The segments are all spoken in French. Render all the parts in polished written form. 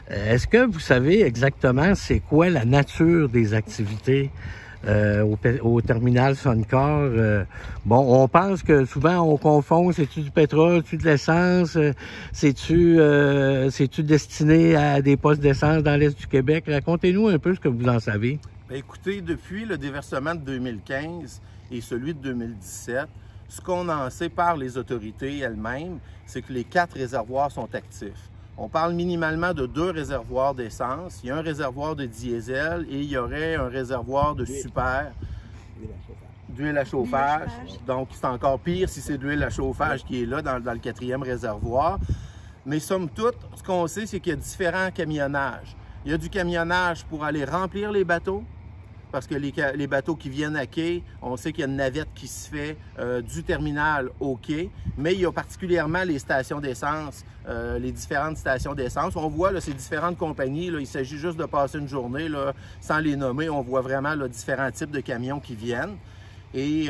Est-ce que vous savez exactement c'est quoi la nature des activités au terminal Suncor? Bon, on pense que souvent on confond, c'est-tu du pétrole, c'est-tu de l'essence, c'est-tu destiné à des postes d'essence dans l'Est du Québec? Racontez-nous un peu ce que vous en savez. Bien, écoutez, depuis le déversement de 2015 et celui de 2017, ce qu'on en sait par les autorités elles-mêmes, c'est que les 4 réservoirs sont actifs. On parle minimalement de 2 réservoirs d'essence, il y a un réservoir de diesel et il y aurait un réservoir de super d'huile à chauffage. Donc, c'est encore pire si c'est de l'huile à chauffage qui est là dans le 4e réservoir. Mais somme toute, ce qu'on sait, c'est qu'il y a différents camionnages. Il y a du camionnage pour aller remplir les bateaux, parce que les bateaux qui viennent à quai, on sait qu'il y a une navette qui se fait du terminal au quai, mais il y a particulièrement les stations d'essence, les différentes stations d'essence. On voit là, ces différentes compagnies, là, il s'agit juste de passer une journée là, sans les nommer, on voit vraiment là, différents types de camions qui viennent. Et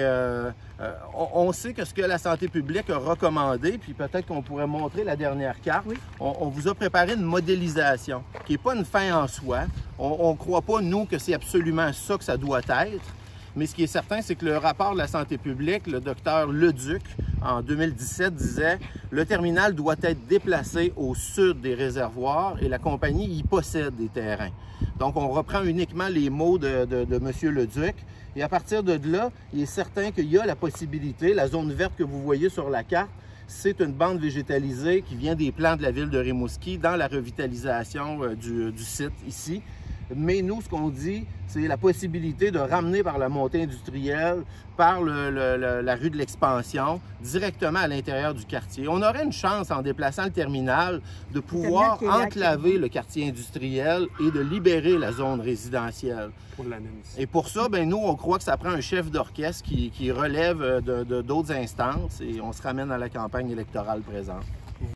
on sait que ce que la santé publique a recommandé, puis peut-être qu'on pourrait montrer la dernière carte, oui. On vous a préparé une modélisation qui n'est pas une fin en soi. On ne croit pas, nous, que c'est absolument ça que ça doit être. Mais ce qui est certain, c'est que le rapport de la santé publique, le docteur Leduc, en 2017, disait « Le terminal doit être déplacé au sud des réservoirs et la compagnie y possède des terrains. » Donc, on reprend uniquement les mots de M. Leduc. Et à partir de là, il est certain qu'il y a la possibilité, la zone verte que vous voyez sur la carte, c'est une bande végétalisée qui vient des plans de la ville de Rimouski dans la revitalisation du site ici. Mais nous, ce qu'on dit, c'est la possibilité de ramener par la montée industrielle, par la rue de l'Expansion, directement à l'intérieur du quartier. On aurait une chance, en déplaçant le terminal, de pouvoir enclaver le quartier industriel et de libérer la zone résidentielle. Et pour ça, ben, nous, on croit que ça prend un chef d'orchestre qui relève d'autres instances et on se ramène à la campagne électorale présente.